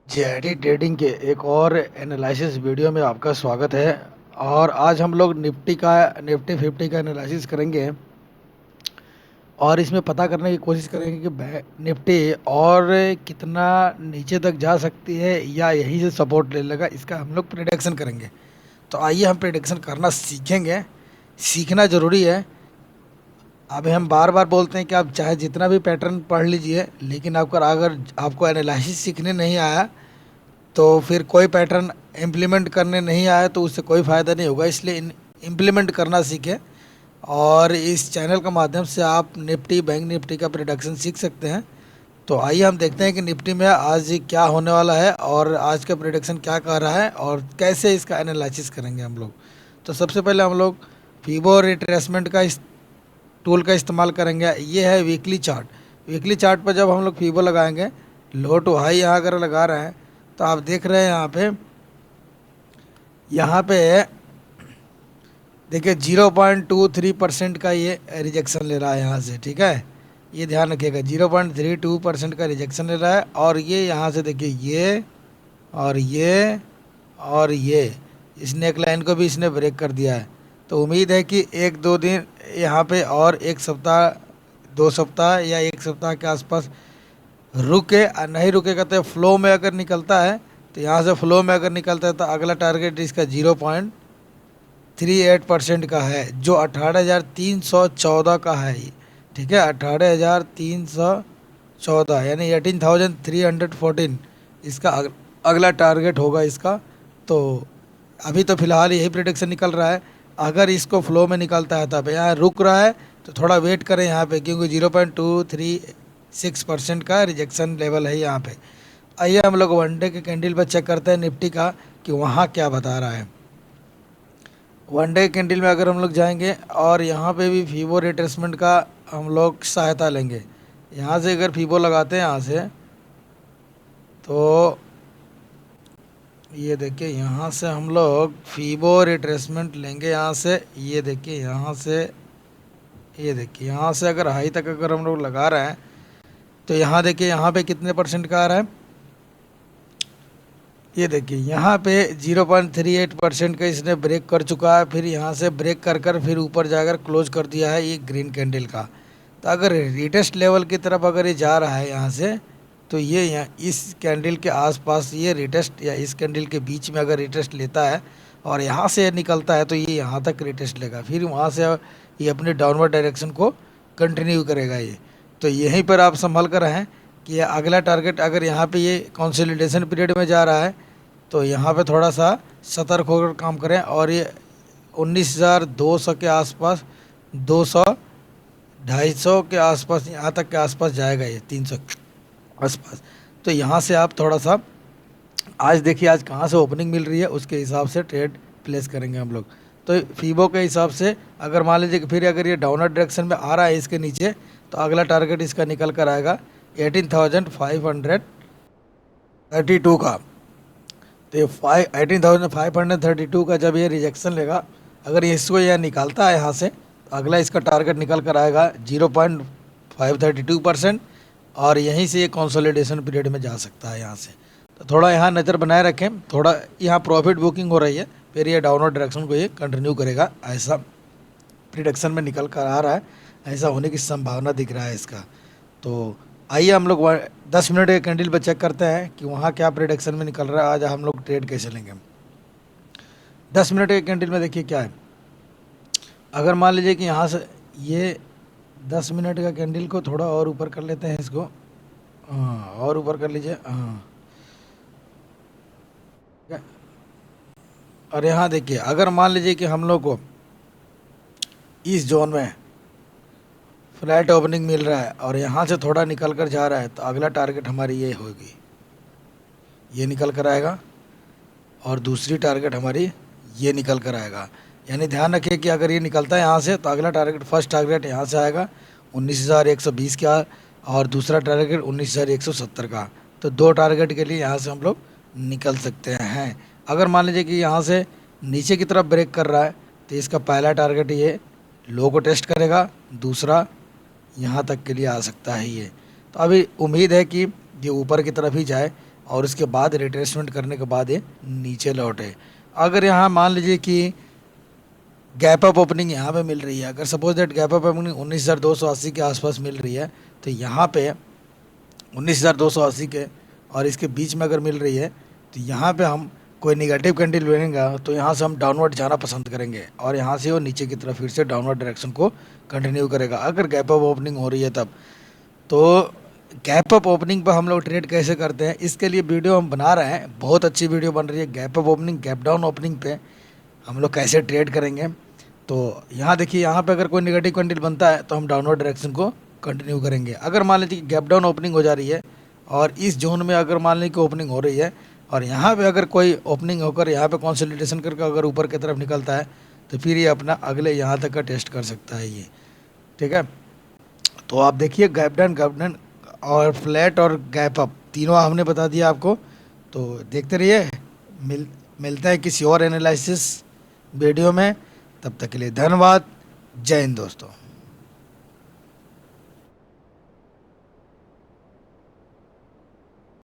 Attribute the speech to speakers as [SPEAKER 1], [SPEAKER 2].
[SPEAKER 1] JIT trading के एक और एनालिसिस वीडियो में आपका स्वागत है। और आज हम लोग निफ्टी 50 का एनालिसिस करेंगे और इसमें पता करने की कोशिश करेंगे कि निफ्टी और कितना नीचे तक जा सकती है या यहीं से सपोर्ट ले लेगा। इसका हम लोग प्रिडिक्शन करेंगे। तो आइए हम प्रिडिक्शन करना सीखेंगे। सीखना ज़रूरी है। अभी हम बार बार बोलते हैं कि आप चाहे जितना भी पैटर्न पढ़ लीजिए, लेकिन अगर आपको एनालिसिस सीखने नहीं आया तो फिर कोई पैटर्न इम्प्लीमेंट करने नहीं आया तो उससे कोई फ़ायदा नहीं होगा। इसलिए इम्प्लीमेंट करना सीखें। और इस चैनल के माध्यम से आप निफ्टी बैंक निफ्टी का प्रोडक्शन सीख सकते हैं। तो आइए हम देखते हैं कि निफ्टी में आज क्या होने वाला है और आज का प्रोडक्शन क्या कह रहा है और कैसे इसका एनालिसिस करेंगे हम लोग। तो सबसे पहले हम लोग फीबो रिट्रेसमेंट का इस टूल का इस्तेमाल करेंगे। ये है वीकली चार्ट। वीकली चार्ट पर जब हम लोग फीबो लगाएंगे, लो टू हाई यहाँ अगर लगा रहे हैं तो आप देख रहे हैं यहाँ पे देखिए 0.23% का ये रिजेक्शन ले रहा है यहाँ से। ठीक है, ये ध्यान रखिएगा 0.32% का रिजेक्शन ले रहा है। और ये यहाँ से देखिए ये और ये और ये इस नेक लाइन को भी इसने ब्रेक कर दिया है। तो उम्मीद है कि एक दो दिन यहाँ पे और एक सप्ताह, 2 सप्ताह या एक सप्ताह के आसपास रुके। नहीं रुकेगा तो फ्लो में अगर निकलता है तो यहाँ से फ्लो में अगर निकलता है तो अगला टारगेट इसका 0.38% का है, जो 18,314 का है ये। ठीक है, 18,314 यानी 18,314 इसका अगला टारगेट होगा इसका। तो अभी तो फिलहाल यही प्रेडिक्शन निकल रहा है। अगर इसको फ्लो में निकलता है तब यहाँ रुक रहा है तो थोड़ा वेट करें यहाँ पे, क्योंकि 0.236% का रिजेक्शन लेवल है यहाँ पे। आइए हम लोग वनडे के कैंडल पर चेक करते हैं निफ्टी का कि वहाँ क्या बता रहा है। वनडे कैंडल में अगर हम लोग जाएंगे और यहाँ पे भी फीबो रिट्रेसमेंट का हम लोग सहायता लेंगे। यहाँ से अगर फीबो लगाते हैं यहाँ से, तो ये देखिए यहाँ से हम लोग फीबो रिट्रेसमेंट लेंगे। यहाँ से ये देखिए यहाँ से, ये देखिए यहाँ से अगर हाई तक अगर हम लोग लगा रहे हैं तो यहाँ देखिए यहाँ पे कितने परसेंट का आ रहा है। ये देखिए यहाँ पे 0.38% का इसने ब्रेक कर चुका है। फिर यहाँ से ब्रेक कर कर फिर ऊपर जाकर क्लोज कर दिया है ये ग्रीन कैंडल का। तो अगर रिटेस्ट लेवल की तरफ अगर ये जा रहा है यहाँ से, तो ये यहाँ इस कैंडल के आसपास ये रिटेस्ट या इस कैंडल के बीच में अगर रिटेस्ट लेता है और यहाँ से निकलता है तो ये यहाँ तक रिटेस्ट लेगा। फिर वहाँ से ये अपने डाउनवर्ड डायरेक्शन को कंटिन्यू करेगा ये। तो यहीं पर आप संभल कर रहें कि अगला टारगेट अगर यहाँ पे ये कंसोलिडेशन पीरियड में जा रहा है तो यहाँ पे थोड़ा सा सतर्क होकर काम करें। और ये 19,200 के आसपास, 200, 250 के आसपास, यहाँ तक के आसपास जाएगा ये 300 आसपास। तो यहाँ से आप थोड़ा सा आज देखिए आज कहाँ से ओपनिंग मिल रही है उसके हिसाब से ट्रेड प्लेस करेंगे हम लोग। तो फीबो के हिसाब से अगर मान लीजिए कि फिर अगर ये डाउनवर्ड डायरेक्शन में आ रहा है इसके नीचे, तो अगला टारगेट इसका निकल कर आएगा 18,532 का। तो ये 18,532 का जब ये रिजेक्शन लेगा, अगर इसको यह निकालता है यहाँ से, तो अगला इसका टारगेट निकल कर आएगा 0.532%। और यहीं से ये कंसोलिडेशन पीरियड में जा सकता है यहाँ से। तो थोड़ा यहाँ नज़र बनाए रखें। थोड़ा यहाँ प्रॉफिट बुकिंग हो रही है, फिर ये डाउनवर्ड डायरेक्शन को ये कंटिन्यू करेगा, ऐसा प्रिडिक्शन में निकल कर आ रहा है। ऐसा होने की संभावना दिख रहा है इसका। तो आइए हम लोग 10 मिनट के कैंडल पर चेक करते हैं कि वहाँ क्या प्रेडिक्शन में निकल रहा है। आज हम लोग ट्रेड कैसे लेंगे। 10 मिनट के कैंडल में देखिए क्या है। अगर मान लीजिए कि यहाँ से ये 10 मिनट का कैंडल को थोड़ा और ऊपर कर लेते हैं इसको। हाँ, और ऊपर कर लीजिए। हाँ, और यहाँ देखिए अगर मान लीजिए कि हम लोग को इस जोन में फ्लैट ओपनिंग मिल रहा है और यहाँ से थोड़ा निकल कर जा रहा है, तो अगला टारगेट हमारी ये होगी, ये निकल कर आएगा। और दूसरी टारगेट हमारी ये निकल कर आएगा। यानी ध्यान रखिए कि अगर ये निकलता है यहाँ से तो अगला टारगेट, फर्स्ट टारगेट यहाँ से आएगा 19,120 का और दूसरा टारगेट 19,170 का। तो 2 टारगेट के लिए यहाँ से हम लोग निकल सकते हैं। अगर मान लीजिए कि यहाँ से नीचे की तरफ ब्रेक कर रहा है तो इसका पहला टारगेट ये लो को टेस्ट करेगा, दूसरा यहाँ तक के लिए आ सकता है ये। तो अभी उम्मीद है कि ये ऊपर की तरफ ही जाए और उसके बाद रिट्रेसमेंट करने के बाद ये नीचे लौटे। अगर यहाँ मान लीजिए कि गैप अप ओपनिंग यहाँ पे मिल रही है, अगर suppose that gap up opening 19,280 के आसपास मिल रही है, तो यहाँ पे 19,280 के और इसके बीच में अगर मिल रही है, तो यहाँ पे हम कोई निगेटिव कैंडल बनेगा तो यहाँ से हम डाउनवर्ड जाना पसंद करेंगे और यहाँ से वो नीचे की तरफ फिर से डाउनवर्ड डायरेक्शन को कंटिन्यू करेगा अगर गैप अप ओपनिंग हो रही है तब। तो गैप अप ओपनिंग पर हम लोग ट्रेड कैसे करते हैं, इसके लिए वीडियो हम बना रहे हैं, बहुत अच्छी वीडियो बन रही है। Gap up opening gap down opening पे हम लोग कैसे ट्रेड करेंगे। तो यहाँ देखिए, यहाँ पे अगर कोई नेगेटिव कैंडल बनता है तो हम डाउनवर्ड डायरेक्शन को कंटिन्यू करेंगे। अगर मान लीजिए कि गैप डाउन ओपनिंग हो जा रही है और इस जोन में अगर मान लीजिए कि ओपनिंग हो रही है और यहाँ पे अगर कोई ओपनिंग होकर यहाँ पे कंसोलिडेशन करके अगर ऊपर की तरफ निकलता है, तो फिर ये अपना अगले यहाँ तक का टेस्ट कर सकता है ये, ठीक है। तो आप देखिए गैप डाउन और फ्लैट और गैप अप तीनों हमने बता दिया आपको। तो देखते रहिए, मिलता है किसी और एनालिसिस वीडियो में। तब तक के लिए धन्यवाद। जय हिंद दोस्तों।